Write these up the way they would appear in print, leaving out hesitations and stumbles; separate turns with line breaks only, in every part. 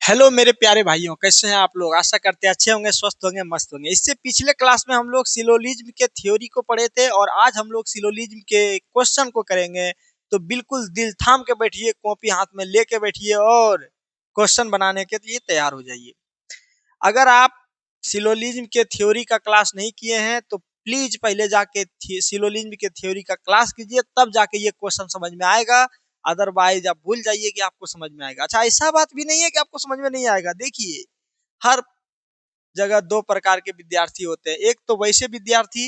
Hello मेरे प्यारे भाइयों, कैसे हैं आप लोग। आशा करते हैं अच्छे होंगे, स्वस्थ होंगे, मस्त होंगे। इससे पिछले क्लास में हम लोग सिलोलिज्म के थ्योरी को पढ़े थे और आज हम लोग सिलोलिज्म के क्वेश्चन को करेंगे। तो बिल्कुल दिल थाम के बैठिए, कॉपी हाथ में लेके बैठिए और क्वेश्चन बनाने के लिए तैयार हो जाइए। अगर आप सिलोलिज्म के थ्योरी का क्लास नहीं किए हैं तो प्लीज पहले जाके सिलोलिज्म के थ्योरी का क्लास कीजिए, तब जाके ये क्वेश्चन समझ में आएगा। अदरवाइज आप भूल जाइए कि आपको समझ में आएगा। अच्छा, ऐसा बात भी नहीं है कि आपको समझ में नहीं आएगा। देखिए, हर जगह दो प्रकार के विद्यार्थी होते हैं। एक तो वैसे विद्यार्थी,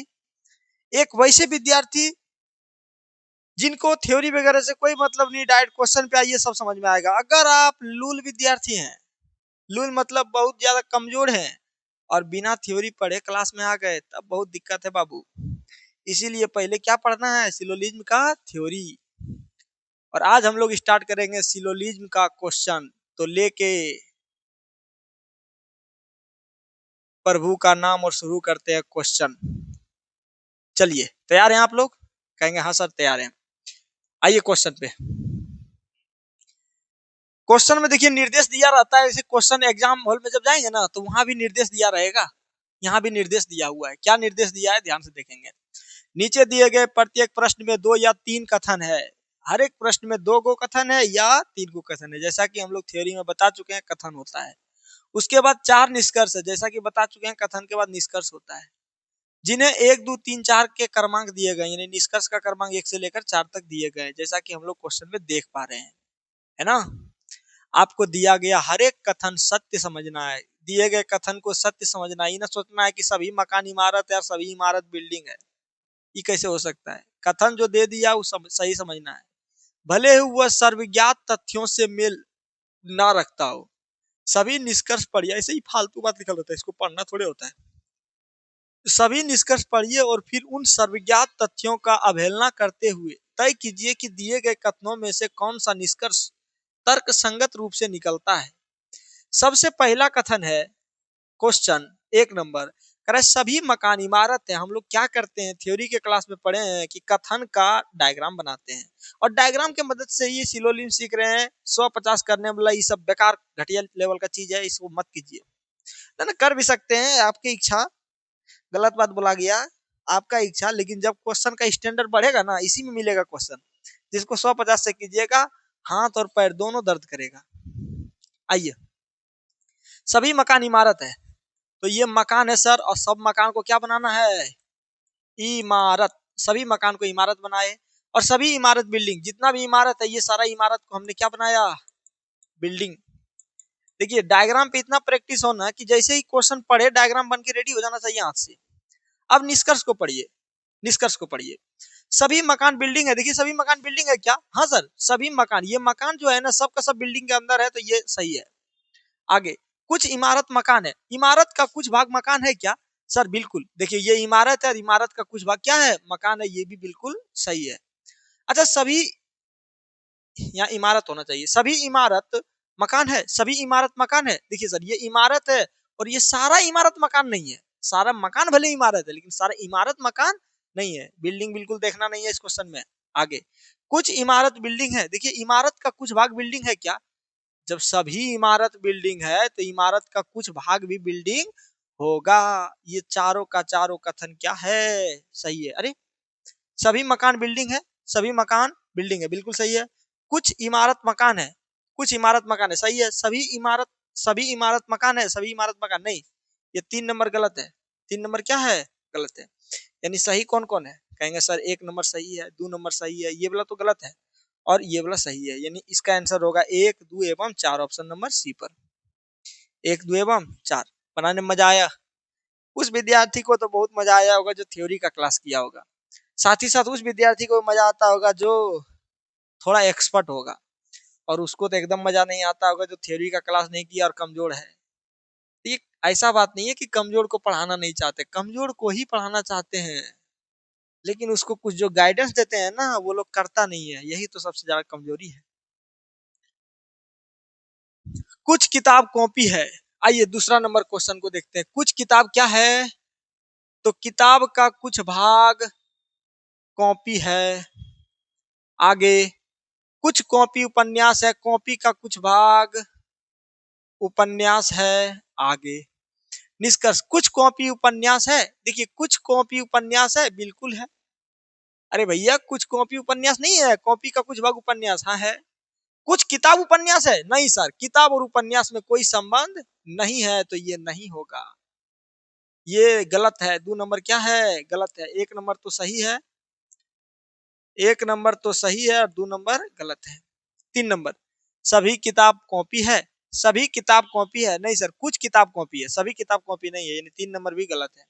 एक वैसे विद्यार्थी जिनको थ्योरी वगैरह से कोई मतलब नहीं, डायरेक्ट क्वेश्चन पे आइए, सब समझ में आएगा। अगर आप लूल विद्यार्थी हैं, लूल मतलब बहुत ज्यादा कमजोर हैं और बिना थ्योरी पढ़े क्लास में आ गए, तब बहुत दिक्कत है बाबू। इसीलिए पहले क्या पढ़ना है, सिलोलिज्म का थ्योरी। और आज हम लोग स्टार्ट करेंगे सिलोलिज्म का क्वेश्चन। तो लेके प्रभु का नाम और शुरू करते हैं क्वेश्चन। चलिए, तैयार हैं आप लोग? कहेंगे हाँ सर तैयार हैं। आइए क्वेश्चन पे। क्वेश्चन में देखिए निर्देश दिया रहता है। जैसे क्वेश्चन एग्जाम हॉल में जब जाएंगे ना, तो वहां भी निर्देश दिया रहेगा। यहाँ भी निर्देश दिया हुआ है। क्या निर्देश दिया है, ध्यान से देखेंगे। नीचे दिए गए प्रत्येक प्रश्न में 2 या 3 कथन है। हर एक प्रश्न में 2 गो कथन है या 3 गो कथन है, जैसा कि हम लोग थ्योरी में बता चुके हैं कथन होता है। उसके बाद 4 निष्कर्ष है, जैसा कि बता चुके हैं कथन के बाद निष्कर्ष होता है, जिन्हें 1, 2, 3, 4 के क्रमांक दिए गए, यानी निष्कर्ष का क्रमांक 1 से लेकर 4 तक दिए गए, जैसा कि हम लोग क्वेश्चन में देख पा रहे हैं, है ना। आपको दिया गया हर एक कथन सत्य समझना है। दिए गए कथन को सत्य समझना, ही ना सोचना है कि सभी मकान इमारत है और सभी इमारत बिल्डिंग है। ये कैसे हो सकता है। कथन जो दे दिया वो सही समझना है, भले ही वह सर्वज्ञात तथ्यों से मेल ना रखता हो। सभी निष्कर्ष पढ़िए। ऐसे ही फालतू बात लिखा होता है, इसको पढ़ना थोड़े होता है। सभी निष्कर्ष पढ़िए और फिर उन सर्वज्ञात तथ्यों का अवहेलना करते हुए तय कीजिए कि दिए गए कथनों में से कौन सा निष्कर्ष तर्क संगत रूप से निकलता है। सबसे पहला कथन है, क्वेश्चन 1 नंबर, करे सभी मकान इमारत है। हम लोग क्या करते हैं, थ्योरी के क्लास में पढ़े हैं कि कथन का डायग्राम बनाते हैं और डायग्राम की मदद से ये सिलोलिज्म सीख रहे हैं। 150 करने वाला ये सब बेकार घटिया लेवल का चीज है, इसको मत कीजिए। ना कर भी सकते हैं, आपकी इच्छा। गलत बात बोला गया, आपका इच्छा। लेकिन जब क्वेश्चन का स्टैंडर्ड बढ़ेगा ना, इसी में मिलेगा क्वेश्चन। जिसको 150 से कीजिएगा, हाथ और पैर दोनों दर्द करेगा। आइए, सभी मकान इमारत है, तो ये मकान है सर, और सब मकान को क्या बनाना है, इमारत। सभी मकान को इमारत बनाए और सभी इमारत बिल्डिंग, जितना भी इमारत है ये सारा इमारत को हमने क्या बनाया, बिल्डिंग। देखिए, डायग्राम पे इतना प्रैक्टिस होना कि जैसे ही क्वेश्चन पढ़े डायग्राम बन के रेडी हो जाना चाहिए हाथ से। अब निष्कर्ष को पढ़िए, निष्कर्ष को पढ़िए। सभी मकान बिल्डिंग है। देखिए, सभी मकान बिल्डिंग है क्या, हाँ सर सभी मकान। ये मकान जो है ना, सब का सब बिल्डिंग के अंदर है, तो ये सही है। आगे, कुछ इमारत मकान है। इमारत का कुछ भाग मकान है क्या, सर बिल्कुल। देखिए, ये इमारत है और इमारत का कुछ भाग क्या है, मकान है, ये भी बिल्कुल सही है। अच्छा, सभी, यहाँ इमारत होना चाहिए। सभी इमारत मकान है, सभी इमारत मकान है। देखिए सर, ये इमारत है और ये सारा इमारत मकान नहीं है। सारा मकान भले इमारत है, लेकिन सारा इमारत मकान नहीं है। बिल्डिंग बिल्कुल देखना नहीं है इस क्वेश्चन में। आगे, कुछ इमारत बिल्डिंग है। देखिए, इमारत का कुछ भाग बिल्डिंग है क्या, जब सभी इमारत बिल्डिंग है तो इमारत का कुछ भाग भी बिल्डिंग होगा। ये चारों का चारों कथन क्या है, सही है। अरे, सभी मकान बिल्डिंग है, सभी मकान बिल्डिंग है, बिल्कुल सही है। कुछ इमारत मकान है, कुछ इमारत मकान है, सही है। सभी इमारत मकान है, सभी इमारत मकान नहीं। ये 3 नंबर गलत है। 3 नंबर क्या है, गलत है। यानी सही कौन कौन है, कहेंगे सर 1 नंबर सही है, 2 नंबर सही है, ये वाला तो गलत है और ये वाला सही है। यानी इसका आंसर होगा 1, 2 एवं 4, ऑप्शन नंबर सी पर। 1, 2 एवं 4 बनाने में मजा आया। उस विद्यार्थी को तो बहुत मजा आया होगा जो थ्योरी का क्लास किया होगा। साथ ही साथ उस विद्यार्थी को मजा आता होगा जो थोड़ा एक्सपर्ट होगा, और उसको तो एकदम मजा नहीं आता होगा जो थ्योरी का क्लास नहीं किया और कमजोर है। ये ऐसा बात नहीं है कि कमजोर को पढ़ाना नहीं चाहते, कमजोर को ही पढ़ाना चाहते हैं, लेकिन उसको कुछ जो गाइडेंस देते हैं ना, वो लोग करता नहीं है। यही तो सबसे ज्यादा कमजोरी है। कुछ किताब कॉपी है। आइए दूसरा नंबर क्वेश्चन को देखते हैं। कुछ किताब क्या है, तो किताब का कुछ भाग कॉपी है। आगे, कुछ कॉपी उपन्यास है, कॉपी का कुछ भाग उपन्यास है आगे। निष्कर्ष, कुछ कॉपी उपन्यास है, देखिए कुछ कॉपी उपन्यास है, बिल्कुल है। अरे भैया कुछ कॉपी उपन्यास नहीं है, कॉपी का कुछ भाग उपन्यास, हाँ है। कुछ किताब उपन्यास है, नहीं सर, किताब और उपन्यास में कोई संबंध नहीं है, तो ये नहीं होगा, ये गलत है। 2 नंबर क्या है, गलत है। 1 नंबर तो सही है, 1 नंबर तो सही है और 2 नंबर गलत है। 3 नंबर, सभी किताब कॉपी है, सभी किताब कॉपी है, नहीं सर, कुछ किताब कॉपी है, सभी किताब कॉपी नहीं है, यानी 3 नंबर भी गलत है।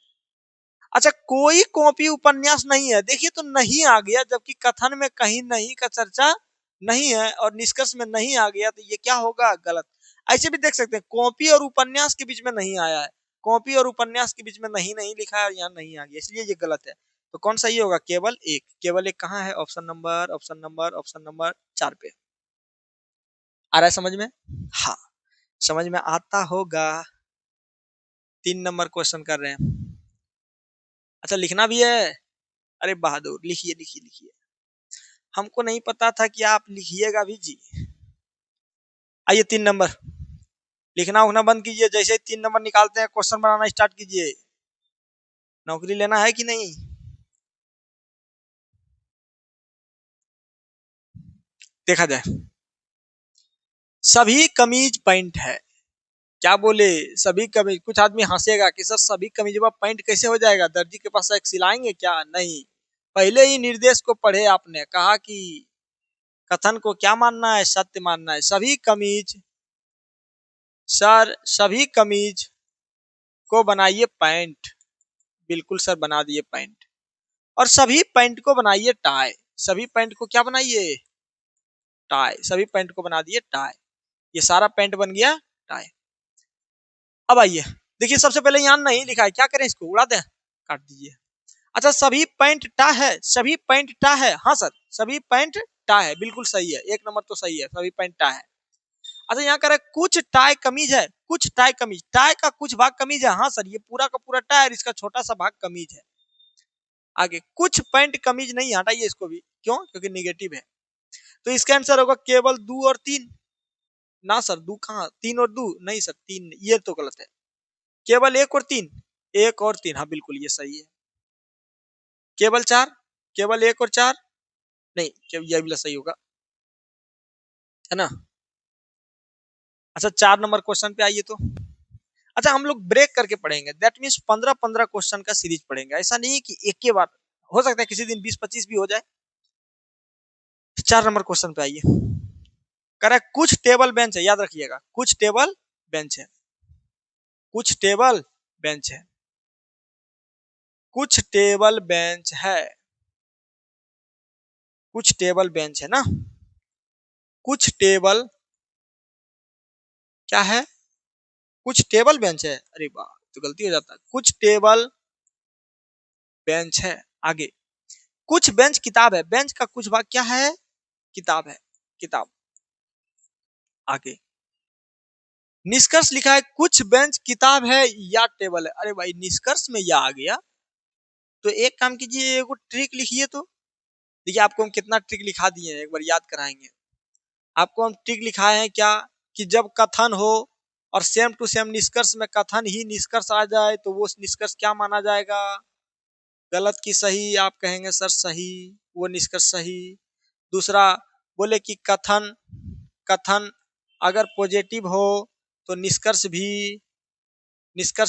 अच्छा, कोई कॉपी उपन्यास नहीं है, देखिए तो नहीं आ गया, जबकि कथन में कहीं नहीं का चर्चा नहीं है और निष्कर्ष में नहीं आ गया, तो ये क्या होगा, गलत। ऐसे भी देख सकते हैं, कॉपी और उपन्यास के बीच में नहीं आया है, कॉपी और उपन्यास के बीच में नहीं नहीं लिखा है और यहाँ नहीं आ गया, इसलिए ये गलत है। तो कौन सा ये होगा, केवल एक, केवल एक कहाँ है, option number, option number, option number 4 पे। आ रहा है समझ में, हाँ समझ में आता होगा। 3 नंबर क्वेश्चन कर रहे हैं। अच्छा लिखना भी है, अरे बहादुर, लिखिए लिखिए लिखिए, हमको नहीं पता था कि आप लिखिएगा भी जी। आइए 3 नंबर, लिखना उखना बंद कीजिए, जैसे ही 3 नंबर निकालते हैं क्वेश्चन बनाना स्टार्ट कीजिए। नौकरी लेना है कि नहीं, देखा जाए। सभी कमीज पैंट है, क्या बोले, सभी कमीज। कुछ आदमी हंसेगा कि सर सभी कमीजवा पैंट कैसे हो जाएगा, दर्जी के पास एक सिलाएंगे क्या, नहीं। पहले ही निर्देश को पढ़े आपने, कहा कि कथन को क्या मानना है, सत्य मानना है। सभी कमीज, सर सभी कमीज को बनाइए पैंट, बिल्कुल सर बना दिए पैंट। और सभी पैंट को बनाइए टाई, सभी पैंट को क्या बनाइए, टाई, सभी पैंट को बना दिए टाई। ये सारा पैंट बन गया टाई। अब आइए, देखिए सबसे पहले यहाँ नहीं लिखा है, क्या करें, इसको उड़ा दें, काट दीजिए। अच्छा, सभी पैंट टा है, सभी पैंट टा है, हाँ सर सभी पैंट टा है, बिल्कुल सही है, 1 नंबर तो सही है, सभी पैंट टा है। अच्छा यहाँ कह रहे कुछ टाई कमीज है, कुछ टाई कमीज, टाई का कुछ भाग कमीज है, हाँ सर ये पूरा का पूरा टाई और इसका छोटा सा भाग कमीज है। आगे, कुछ पैंट कमीज नहीं, हटाइए इसको भी, क्यों, क्योंकि निगेटिव है। तो इसका आंसर होगा केवल 2 और 3, ना सर 2 कहाँ, 3 और 2 नहीं सर, 3 ये तो गलत है, केवल 1 और 3, 1 और 3, हाँ बिल्कुल ये सही है। केवल 4, केवल 1 और 4 नहीं, यह भी सही होगा, है ना। अच्छा 4 नंबर क्वेश्चन पे आइए तो। अच्छा हम लोग ब्रेक करके पढ़ेंगे, दैट मीन्स 15-15 क्वेश्चन का सीरीज पढ़ेंगे, ऐसा नहीं कि एक के बाद, हो सकता है किसी दिन 20-25 भी हो जाए। 4 नंबर क्वेश्चन पे आइए, करेक्ट, कुछ टेबल बेंच है, याद रखिएगा, कुछ टेबल बेंच है, कुछ टेबल बेंच है, कुछ टेबल बेंच है, कुछ टेबल बेंच है ना, कुछ टेबल क्या है, कुछ टेबल बेंच है, अरे वाह तो गलती हो जाता है, कुछ टेबल बेंच है। आगे, कुछ बेंच किताब है, बेंच का कुछ भाग क्या है, किताब है, किताब। आगे, निष्कर्ष लिखा है कुछ बेंच किताब है या टेबल है, अरे भाई निष्कर्ष में या आ गया, तो एक काम कीजिए, एगो ट्रिक लिखिए तो। देखिए आपको हम कितना ट्रिक लिखा दिए हैं, एक बार याद कराएंगे आपको। हम ट्रिक लिखाए हैं क्या, कि जब कथन हो और सेम टू सेम निष्कर्ष में कथन ही निष्कर्ष आ जाए, तो वो निष्कर्ष क्या माना जाएगा, गलत की सही, आप कहेंगे सर सही, वो निष्कर्ष सही। दूसरा, बोले कि कथन, कथन अगर पॉजिटिव हो तो निष्कर्ष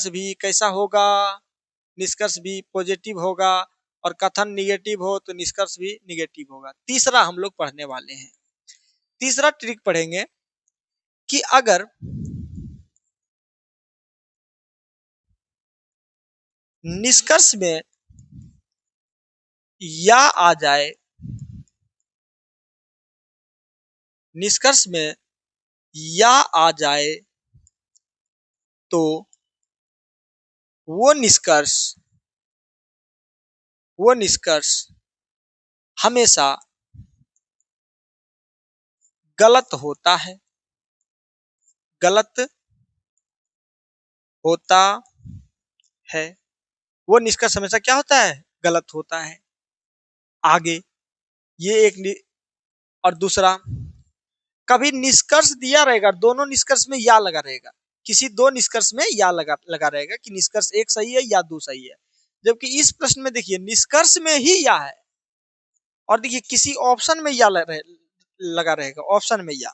भी कैसा होगा, निष्कर्ष भी पॉजिटिव होगा, और कथन निगेटिव हो तो निष्कर्ष भी निगेटिव होगा। तीसरा हम लोग पढ़ने वाले हैं, तीसरा ट्रिक पढ़ेंगे कि अगर निष्कर्ष में या आ जाए, निष्कर्ष में या आ जाए, तो वो निष्कर्ष, वो निष्कर्ष हमेशा गलत होता है, गलत होता है, वो निष्कर्ष हमेशा क्या होता है, गलत होता है। आगे, ये एक और दूसरा, कभी निष्कर्ष दिया रहेगा, दोनों निष्कर्ष में या लगा रहेगा, किसी दो निष्कर्ष में या लगा लगा रहेगा कि निष्कर्ष एक सही है या दो सही है। जबकि इस प्रश्न में देखिए निष्कर्ष में ही या है और देखिए किसी ऑप्शन में या लगा रहेगा, ऑप्शन में या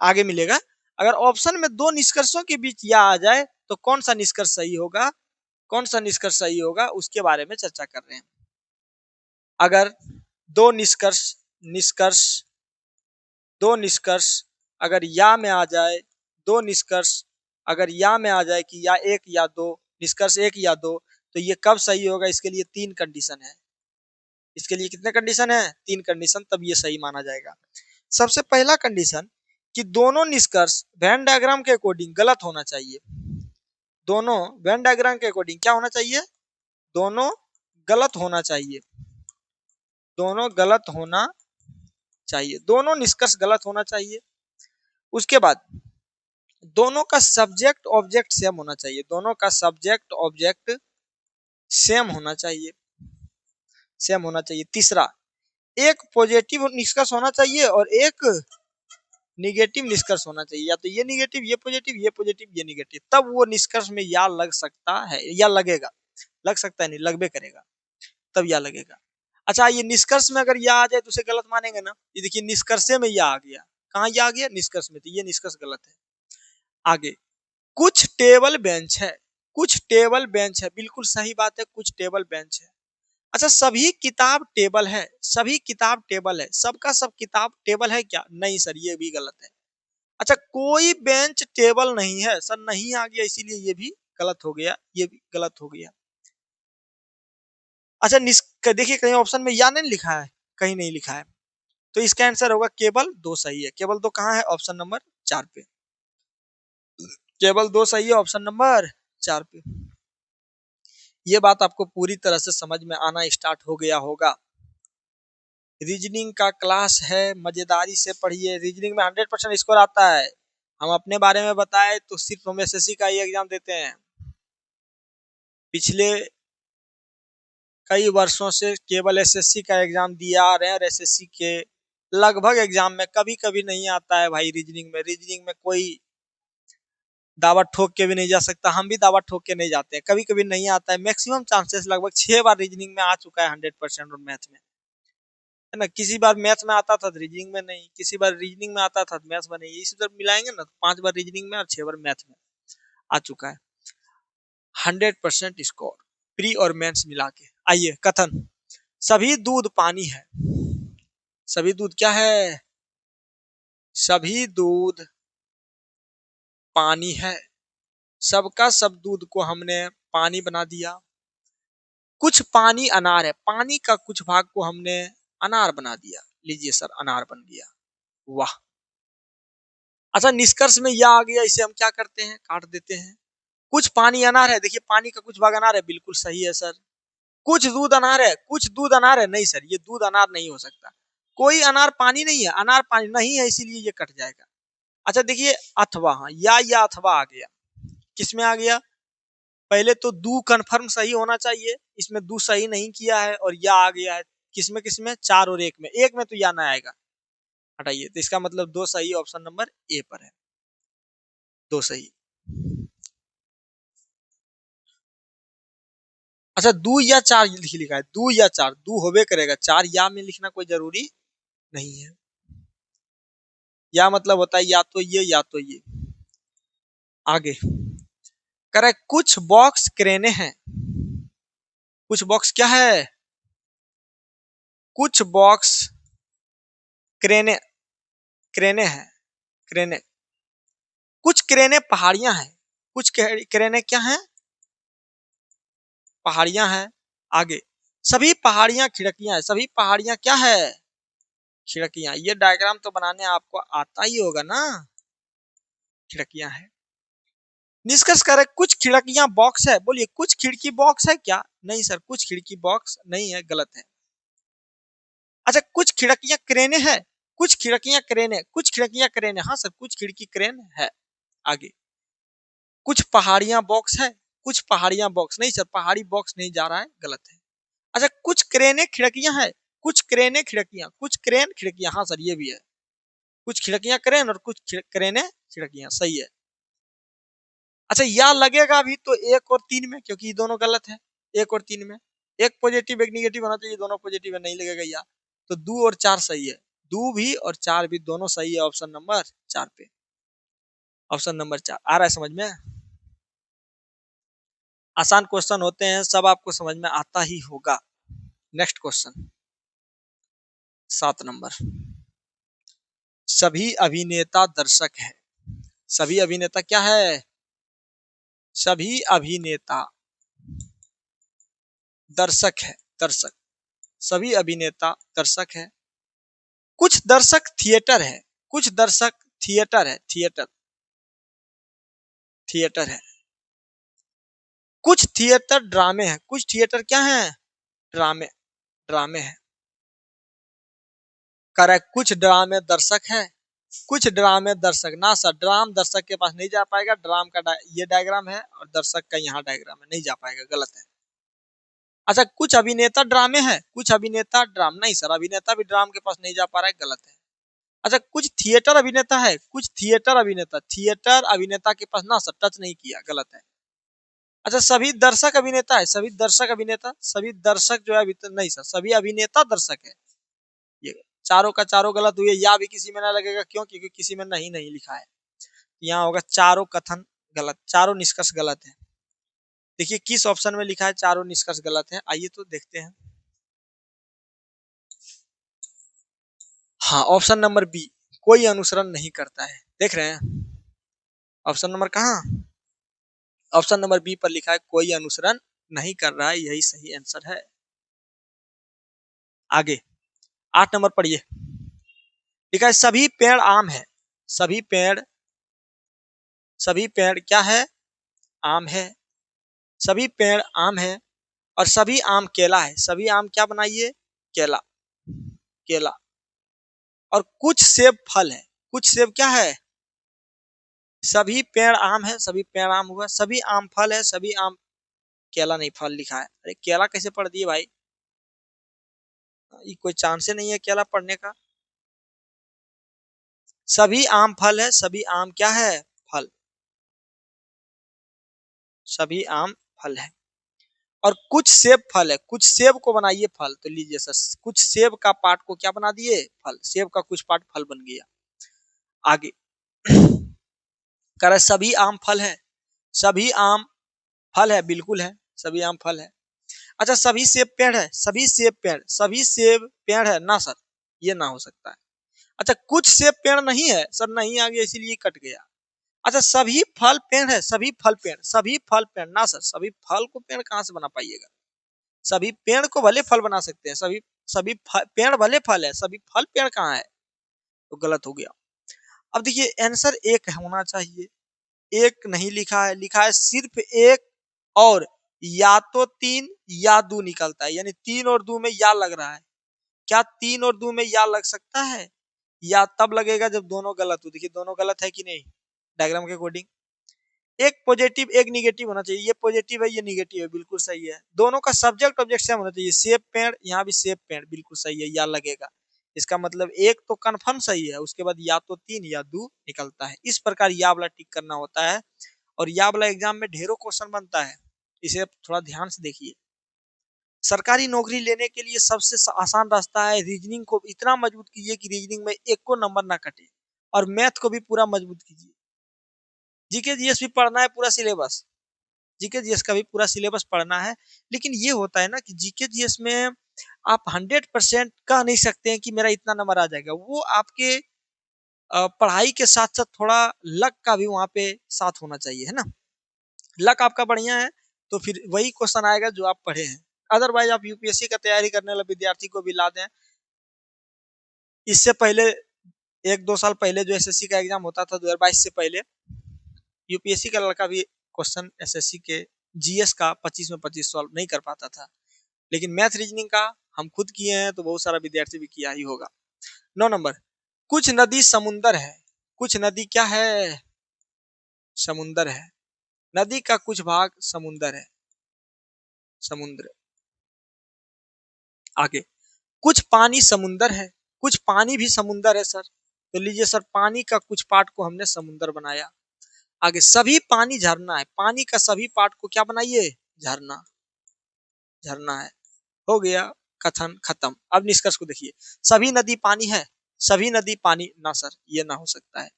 आगे मिलेगा। अगर ऑप्शन में दो निष्कर्षों के बीच या आ जाए तो कौन सा निष्कर्ष सही होगा, कौन सा निष्कर्ष सही होगा उसके बारे में चर्चा कर रहे हैं। अगर दो निष्कर्ष अगर या में आ जाए, दो निष्कर्ष अगर या में आ जाए कि या एक या दो, निष्कर्ष एक या दो, तो ये कब सही होगा, इसके लिए तीन कंडीशन है। इसके लिए कितने कंडीशन है, तीन कंडीशन, तब ये सही माना जाएगा। सबसे पहला कंडीशन कि दोनों निष्कर्ष वेन डायग्राम के अकॉर्डिंग गलत होना चाहिए। दोनों वेन डायग्राम के अकॉर्डिंग क्या होना चाहिए, दोनों गलत होना चाहिए, दोनों गलत होना चाहिए, दोनों निष्कर्ष गलत होना चाहिए। उसके बाद दोनों का सब्जेक्ट ऑब्जेक्ट सेम होना चाहिए, दोनों का सब्जेक्ट ऑब्जेक्ट सेम होना चाहिए, सेम होना चाहिए। तीसरा, एक पॉजिटिव निष्कर्ष होना चाहिए और एक निगेटिव निष्कर्ष होना चाहिए, या तो ये निगेटिव ये पॉजिटिव, ये पॉजिटिव ये निगेटिव, तब वो निष्कर्ष में या लग सकता है, या लगेगा, लग सकता है नहीं लगबे करेगा, तब या लगेगा। अच्छा, ये निष्कर्ष में अगर या आ जाए तो उसे गलत मानेंगे ना। ये देखिए निष्कर्ष में या आ गया, कहाँ या आ गया, निष्कर्ष में, तो ये निष्कर्ष गलत है। आगे, कुछ टेबल बेंच है, कुछ टेबल बेंच है, बिल्कुल सही बात है, कुछ टेबल बेंच है। अच्छा, सभी किताब टेबल है, सभी किताब टेबल है, सबका सब किताब टेबल है क्या, नहीं सर ये भी गलत है। अच्छा, कोई बेंच टेबल नहीं है, सर नहीं आ गया, इसीलिए ये भी गलत हो गया, ये भी गलत हो गया। अच्छा, देखिए कहीं ऑप्शन में या नहीं लिखा है, कहीं नहीं लिखा है, तो इसका आंसर होगा केवल दो सही है। केवल दो कहाँ है, ऑप्शन नंबर 4 पे, केवल दो सही है ऑप्शन नंबर 4 पे। ये बात आपको पूरी तरह से समझ में आना स्टार्ट हो गया होगा। रीजनिंग का क्लास है, मजेदारी से पढ़िए, रीजनिंग में 100% स्कोर आता है। हम अपने बारे में बताए तो सिर्फ हम एसएससी का ही एग्जाम देते हैं, पिछले कई वर्षों से केवल एसएससी का एग्जाम दिया आ रहे हैं और एसएससी के लगभग एग्जाम में कभी कभी नहीं आता है भाई। रीजनिंग में कोई दावा ठोक के भी नहीं जा सकता, हम भी दावा ठोक के नहीं जाते हैं, कभी कभी नहीं आता है। मैक्सिमम चांसेस लगभग 6 बार रीजनिंग में आ चुका है 100%, और मैथ में है ना, किसी बार मैथ में आता था तो रीजनिंग में नहीं, किसी बार रीजनिंग में आता था तो मैथ में नहीं, इसी तरह मिलाएंगे ना तो 5 बार रीजनिंग में और 6 बार मैथ में आ चुका है। 100% स्कोर प्री और मेंस मिला के। आइए कथन, सभी दूध पानी है, सभी दूध क्या है, सभी दूध पानी है, सबका सब दूध को हमने पानी बना दिया। कुछ पानी अनार है, पानी का कुछ भाग को हमने अनार बना दिया, लीजिए सर अनार बन गया, वाह। अच्छा, निष्कर्ष में यह आ गया, इसे हम क्या करते हैं, काट देते हैं। कुछ पानी अनार है, देखिए पानी का कुछ भाग अनार है, बिल्कुल सही है सर। कुछ दूध अनार है, कुछ दूध अनार है, नहीं सर ये दूध अनार नहीं हो सकता, कोई अनार पानी नहीं है, अनार पानी नहीं है, इसीलिए ये कट जाएगा। अच्छा देखिए, अथवा, हाँ या अथवा आ गया, किसमें आ गया, पहले तो दू कन्फर्म सही होना चाहिए, इसमें दू सही नहीं किया है और या आ गया है, किसमें किसमें, 4 और 1 में, 1 में तो या ना आएगा, हटाइए, तो इसका मतलब दो सही ऑप्शन नंबर ए पर है, दो सही। अच्छा, दू या चार लिखा है, दू या चार, दू होबे करेगा, चार या में लिखना कोई जरूरी नहीं है। या मतलब होता है या तो ये या तो ये। आगे करे, कुछ बॉक्स क्रेने हैं, कुछ बॉक्स क्या है, कुछ बॉक्स क्रेने, क्रेने हैं, क्रेने, कुछ क्रेने पहाड़ियां हैं, कुछ क्रेने क्या हैं, पहाड़ियां हैं। आगे, सभी पहाड़ियां खिड़कियां है, सभी पहाड़ियां क्या है, खिड़कियां। ये डायग्राम तो बनाने आपको आता ही होगा ना, खिड़कियां है। निष्कर्ष करें, कुछ खिड़कियां बॉक्स है, बोलिए कुछ खिड़की बॉक्स है क्या, नहीं सर कुछ खिड़की बॉक्स नहीं है, गलत है। अच्छा, कुछ खिड़कियां क्रेने है, कुछ खिड़कियां क्रेने, कुछ खिड़कियां क्रेने, हाँ सर कुछ खिड़की क्रेन है। आगे, कुछ पहाड़ियां बॉक्स है, कुछ पहाड़ियां बॉक्स नहीं सर, पहाड़ी बॉक्स नहीं जा रहा है, गलत है। अच्छा, कुछ क्रेने खिड़कियां है, कुछ क्रेने खिड़कियां, कुछ क्रेन खिड़कियां, हाँ सर ये भी है, कुछ खिड़कियां क्रेन और कुछ क्रेने खिड़कियां, सही है। अच्छा या लगेगा भी तो 1 और 3 में, क्योंकि ये दोनों गलत है। 1 और 3 में एक पॉजिटिव एक निगेटिव होना चाहिए, दोनों पॉजिटिव है, नहीं लगेगा या। तो 2 और 4 सही है, 2 भी और 4 भी दोनों सही है ऑप्शन नंबर 4 पे। ऑप्शन नंबर 4 आ रहा है समझ में? आसान क्वेश्चन होते हैं, सब आपको समझ में आता ही होगा। Next question 7 number. सभी अभिनेता दर्शक है। सभी अभिनेता क्या है? सभी अभिनेता दर्शक है, दर्शक। सभी अभिनेता दर्शक है। कुछ दर्शक थिएटर है, कुछ दर्शक थिएटर है, थिएटर, थिएटर है। कुछ थिएटर ड्रामे है, कुछ थिएटर क्या है? ड्रामे, ड्रामे है। करेक्ट, कुछ ड्रामे दर्शक है, कुछ ड्रामे दर्शक ना सर, ड्राम दर्शक के पास नहीं जा पाएगा। ड्राम का ये डायग्राम है और दर्शक का यहाँ डायग्राम है, नहीं जा पाएगा, गलत है। अच्छा, कुछ अभिनेता ड्रामे है, कुछ अभिनेता ड्राम, नहीं सर, अभिनेता भी ड्राम के पास नहीं जा पा रहा है, गलत है। अच्छा, कुछ थिएटर अभिनेता है, कुछ थिएटर अभिनेता, थिएटर अभिनेता के पास ना सर, टच नहीं किया, गलत है। अच्छा, सभी दर्शक अभिनेता है, सभी दर्शक अभिनेता, सभी दर्शक जो है अभी नहीं सर, सभी अभिनेता दर्शक है। ये चारों का चारों गलत हुए, या भी किसी में ना लगेगा, क्यों? क्योंकि किसी में नहीं नहीं लिखा है। यहाँ होगा चारों कथन गलत, चारों निष्कर्ष गलत है। देखिए किस ऑप्शन में लिखा है चारों निष्कर्ष गलत है, आइए तो देखते हैं। हाँ, ऑप्शन नंबर बी, कोई अनुसरण नहीं करता है। देख रहे हैं ऑप्शन नंबर कहाँ? ऑप्शन नंबर बी पर लिखा है कोई अनुसरण नहीं कर रहा है, यही सही आंसर है। आगे 8 नंबर पढ़िए। लिखा है सभी पेड़ आम है। सभी पेड़, सभी पेड़ क्या है? आम है। सभी पेड़ आम है और सभी आम केला है। सभी आम क्या बनाइए? केला, केला। और कुछ सेब फल है। कुछ सेब क्या है? सभी पेड़ आम है, सभी पेड़ आम हुआ, सभी आम फल है, सभी आम केला नहीं, फल लिखा है। अरे केला कैसे पढ़ दिए भाई? ये कोई चांस ही नहीं है केला पढ़ने का। सभी आम फल है, सभी आम क्या है? फल, सभी आम फल है। और कुछ सेब फल है, कुछ सेब को बनाइए फल। तो लीजिए सर, कुछ सेब का पार्ट को क्या बना दिए? फल। सेब का कुछ पार्ट फल बन गया। आगे कह रहा सभी आम फल है। सभी आम फल है, बिल्कुल है, सभी आम फल है। अच्छा, सभी सेब पेड़ है। सभी सेब पेड़, सभी सेब पेड़ है ना सर, ये ना हो सकता है। अच्छा, कुछ सेब पेड़ नहीं है सर, नहीं आ गया इसीलिए कट गया। अच्छा, सभी फल पेड़ है। सभी फल पेड़, सभी फल पेड़ ना सर, सभी फल को पेड़ कहाँ से बना पाइएगा? सभी पेड़ को भले फल बना सकते हैं, सभी सभी पेड़ भले फल है, सभी फल पेड़ कहाँ है? तो गलत हो गया। अब देखिए आंसर एक होना चाहिए, एक नहीं लिखा है, लिखा है सिर्फ एक और या तो 3 या 2 निकलता है, यानी 3 और 2 में या लग रहा है। क्या 3 और 2 में या लग सकता है? या तब लगेगा जब दोनों गलत हो। देखिए दोनों गलत है कि नहीं डायग्राम के अकॉर्डिंग। एक पॉजिटिव एक निगेटिव होना चाहिए, ये पॉजिटिव है ये निगेटिव है, बिल्कुल सही है। दोनों का सब्जेक्ट ऑब्जेक्ट सेम होना चाहिए। सेब पेड़, यहाँ भी सेब पेड़, बिल्कुल सही है, या लगेगा। इसका मतलब एक तो कन्फर्म सही है, उसके बाद या तो 3 या 2 निकलता है। इस प्रकार या वाला टिक करना होता है। और या वाला एग्जाम में ढेरों क्वेश्चन बनता है, इसे थोड़ा ध्यान से देखिए। सरकारी नौकरी लेने के लिए सबसे आसान रास्ता है रीजनिंग को इतना मजबूत कीजिए कि रीजनिंग में एक को नंबर ना कटे, और मैथ को भी पूरा मजबूत कीजिए। जीके जीएस भी पढ़ना है पूरा सिलेबस, जीके जीएस का भी पूरा सिलेबस पढ़ना है। लेकिन ये होता है ना कि जीके जीएस में आप 100% कह नहीं सकते हैं कि मेरा इतना नंबर आ जाएगा। वो आपके पढ़ाई के साथ साथ थोड़ा लक का भी वहां पे साथ होना चाहिए, है ना। लक आपका बढ़िया है तो फिर वही क्वेश्चन आएगा जो आप पढ़े हैं। अदरवाइज आप यूपीएससी का तैयारी करने वाले विद्यार्थी को भी ला दें। इससे पहले 1-2 साल पहले जो एसएससी का एग्जाम होता था 2022 से पहले, यूपीएससी का लड़का भी क्वेश्चन एसएससी के जीएस का 25 में 25 सॉल्व नहीं कर पाता था। लेकिन मैथ रीजनिंग का हम खुद किए हैं तो बहुत सारा विद्यार्थी भी किया ही होगा। 9 नंबर, कुछ नदी समुंदर है। कुछ नदी क्या है? समुंदर है। नदी का कुछ भाग समुंदर है, समुद्र। आगे, कुछ पानी समुंदर है। कुछ पानी भी समुंदर है सर। तो लीजिए सर, पानी का कुछ पार्ट को हमने समुंदर बनाया। आगे सभी पानी झरना है, पानी का सभी पार्ट को क्या बनाइए, झरना, झरना है। हो गया, कथन खत्म। अब निष्कर्ष को देखिए, सभी नदी पानी है, सभी नदी पानी ना सर, ये ना हो सकता है।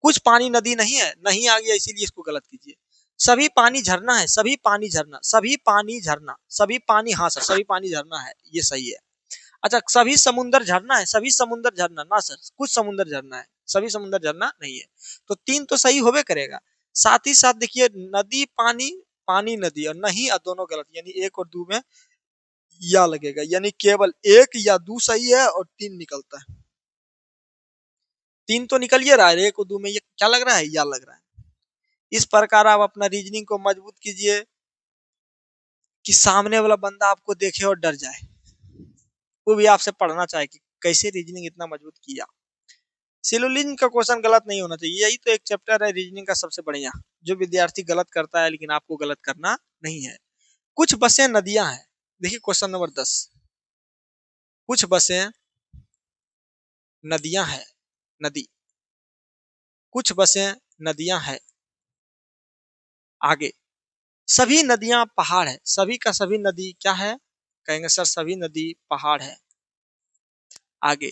कुछ पानी नदी नहीं है, नहीं आ गया इसीलिए इसको गलत कीजिए। सभी पानी झरना है, सभी पानी झरना, सभी पानी झरना, सभी पानी, हाँ सर सभी पानी झरना है, ये सही है। अच्छा, सभी समुंदर झरना है, सभी समुंदर झरना ना सर, कुछ समुंदर झरना है, सभी समुंदर झरना नहीं है। तो 3 तो सही होबे करेगा। साथ ही साथ देखिए, नदी पानी, पानी नदी और नहीं, दोनों गलत, यानी 1 और 2 में या लगेगा, यानी केवल 1 या 2 सही है और 3 निकलता है। 3 तो निकल ही रहा है, 1 और 2 में ये क्या लग रहा है, या लग रहा है। इस प्रकार आप अपना रीजनिंग को मजबूत कीजिए कि सामने वाला बंदा आपको देखे और डर जाए, वो भी आपसे पढ़ना चाहे कि कैसे रीजनिंग इतना मजबूत किया। सिलोजिज्म का क्वेश्चन गलत नहीं होना चाहिए, यही तो एक चैप्टर है रीजनिंग का सबसे बढ़िया, जो विद्यार्थी गलत करता है, लेकिन आपको गलत करना नहीं है। कुछ बसें नदियां हैं, देखिए क्वेश्चन नंबर 10, कुछ बसें नदियां हैं, नदी, कुछ बसें नदियां हैं। आगे, सभी नदियां पहाड़ है, सभी का सभी नदी क्या है, कहेंगे सर सभी नदी पहाड़ है। आगे,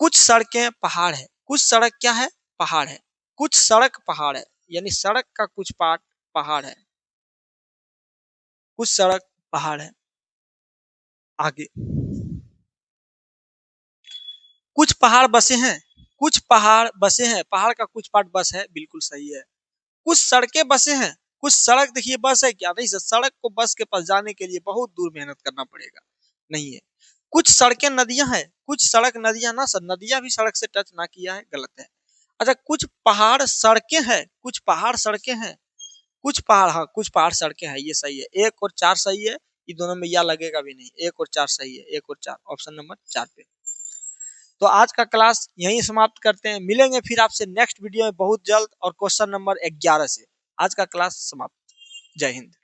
कुछ सड़कें पहाड़ है, कुछ सड़क क्या है, पहाड़ है, कुछ सड़क पहाड़ है, यानी सड़क का कुछ पार्ट पहाड़ है, कुछ सड़क पहाड़ है। आगे, कुछ पहाड़ बसे हैं, कुछ पहाड़ बसे हैं, पहाड़ का कुछ पार्ट बस है, बिल्कुल सही है। कुछ सड़कें बसे हैं, कुछ सड़क, देखिए बस है क्या, नहीं सर, सड़क को बस के पास जाने के लिए बहुत दूर मेहनत करना पड़ेगा, नहीं है। कुछ सड़कें नदियां हैं, कुछ सड़क नदियां ना सर, नदियां भी सड़क से टच ना किया है, गलत है। अच्छा, कुछ पहाड़ सड़कें हैं, कुछ पहाड़ सड़कें हैं, कुछ पहाड़, हाँ कुछ पहाड़ सड़कें हैं, ये सही है। 1 और 4 सही है, ये दोनों में या लगेगा भी नहीं, 1 और 4 सही है, 1 और 4, ऑप्शन नंबर 4 पे। तो आज का क्लास यहीं समाप्त करते हैं, मिलेंगे फिर आपसे नेक्स्ट वीडियो में बहुत जल्द और क्वेश्चन नंबर 11 से। आज का क्लास समाप्त। जय हिंद।